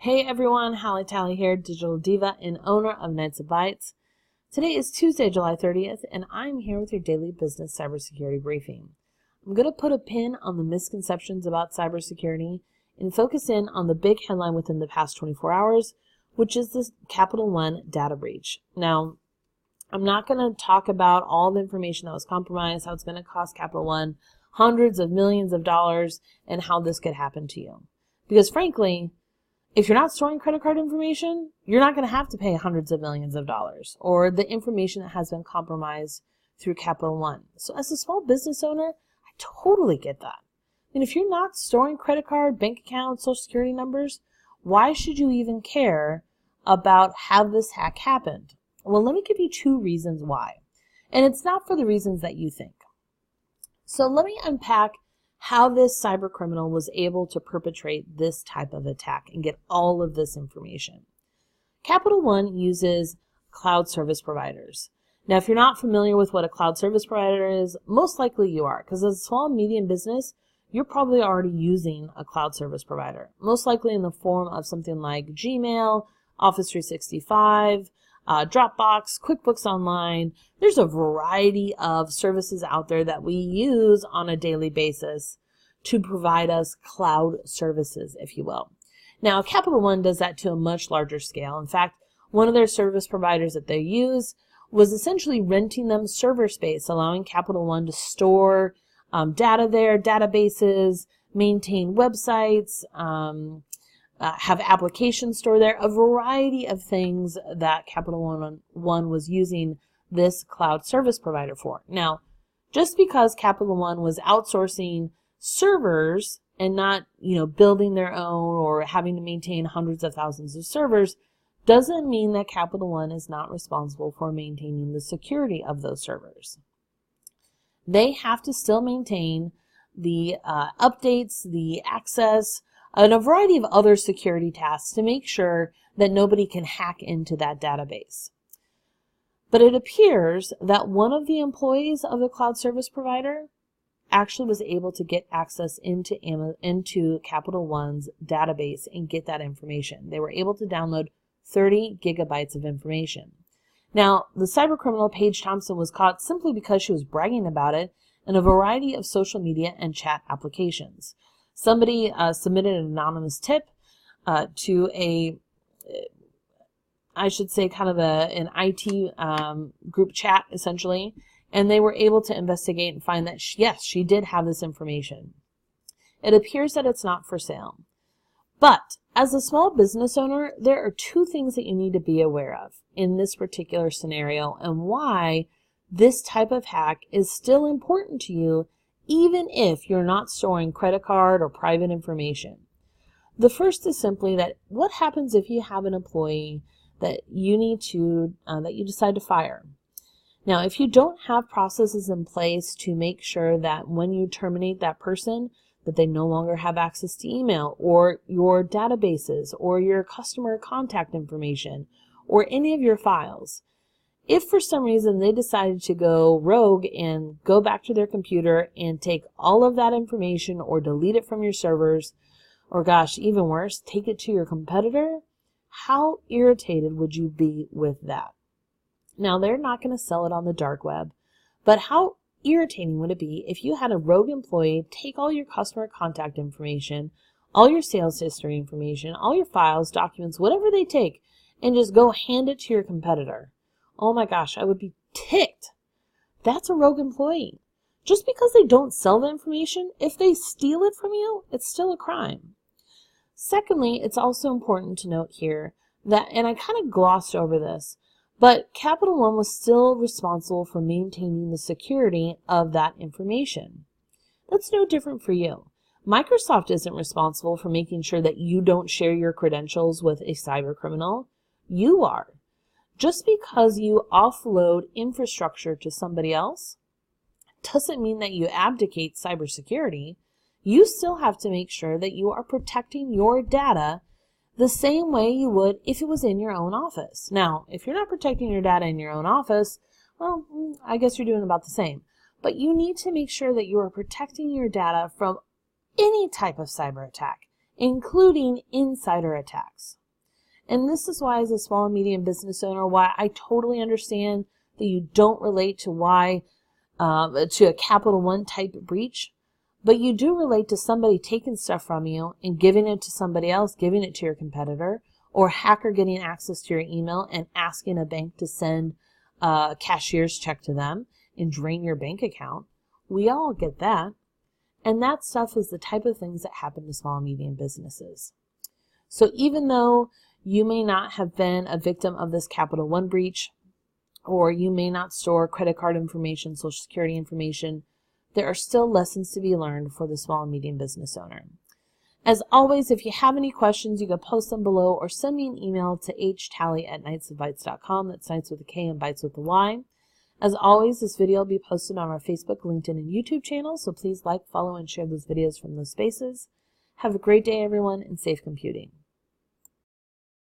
Hey everyone, Hallie Tally here, Digital Diva and owner of Nights of Bytes. Today is Tuesday, July 30th, and I'm here with your daily business cybersecurity briefing. I'm going to put a pin on the misconceptions about cybersecurity and focus in on the big headline within the past 24 hours, which is this Capital One data breach. Now, I'm not going to talk about all the information that was compromised, how it's going to cost Capital One hundreds of millions of dollars, and how this could happen to you. Because frankly, if you're not storing credit card information, you're not going to have to pay hundreds of millions of dollars or the information that has been compromised through Capital One. So as a small business owner, I totally get that. And if you're not storing credit card, bank account, social security numbers, why should you even care about how this hack happened? Well, let me give you two reasons why. And it's not for the reasons that you think. So let me unpack how this cyber criminal was able to perpetrate this type of attack and get all of this information. Capital One uses cloud service providers. Now, if you're not familiar with what a cloud service provider is, most likely you are, because as a small and medium business, you're probably already using a cloud service provider, most likely in the form of something like Gmail, Office 365, Dropbox, QuickBooks Online. There's a variety of services out there that we use on a daily basis to provide us cloud services, if you will. Now, Capital One does that to a much larger scale. In fact, one of their service providers that they use was essentially renting them server space, allowing Capital One to store data there, databases, maintain websites, have applications stored there, a variety of things that Capital One was using this cloud service provider for. Now, just because Capital One was outsourcing servers and not, building their own or having to maintain hundreds of thousands of servers, doesn't mean that Capital One is not responsible for maintaining the security of those servers. They have to still maintain the updates, the access, and a variety of other security tasks to make sure that nobody can hack into that database. But it appears that one of the employees of the cloud service provider actually was able to get access into Capital One's database and get that information. They were able to download 30 gigabytes of information. Now, the cybercriminal Paige Thompson was caught simply because she was bragging about it in a variety of social media and chat applications. Somebody submitted an anonymous tip to I should say kind of an IT group chat, essentially, and they were able to investigate and find that, yes, she did have this information. It appears that it's not for sale. But as a small business owner, there are two things that you need to be aware of in this particular scenario and why this type of hack is still important to you even if you're not storing credit card or private information. The first is simply that what happens if you have an employee that you decide to fire? Now, if you don't have processes in place to make sure that when you terminate that person, that they no longer have access to email or your databases or your customer contact information or any of your files, if for some reason they decided to go rogue and go back to their computer and take all of that information or delete it from your servers, or gosh, even worse, take it to your competitor, how irritated would you be with that? Now, they're not going to sell it on the dark web, but how irritating would it be if you had a rogue employee take all your customer contact information, all your sales history information, all your files, documents, whatever they take, and just go hand it to your competitor? Oh my gosh, I would be ticked. That's a rogue employee. Just because they don't sell the information, if they steal it from you, it's still a crime. Secondly, it's also important to note here that, and I kind of glossed over this, but Capital One was still responsible for maintaining the security of that information. That's no different for you. Microsoft isn't responsible for making sure that you don't share your credentials with a cyber criminal. You are. Just because you offload infrastructure to somebody else doesn't mean that you abdicate cybersecurity. You still have to make sure that you are protecting your data the same way you would if it was in your own office. Now, if you're not protecting your data in your own office, well, I guess you're doing about the same. But you need to make sure that you are protecting your data from any type of cyber attack, including insider attacks. And this is why, as a small and medium business owner, why I totally understand that you don't relate to to a Capital One type breach, but you do relate to somebody taking stuff from you and giving it to somebody else, giving it to your competitor, or a hacker getting access to your email and asking a bank to send a cashier's check to them and drain your bank account. We all get that. And that stuff is the type of things that happen to small and medium businesses. So even though you may not have been a victim of this Capital One breach, or you may not store credit card information, social security information, there are still lessons to be learned for the small and medium business owner. As always, if you have any questions, you can post them below or send me an email to htally@knightsofbytes.com. That's Knights with a K and Bytes with a Y. As always, this video will be posted on our Facebook, LinkedIn, and YouTube channels, so please like, follow, and share those videos from those spaces. Have a great day, everyone, and safe computing.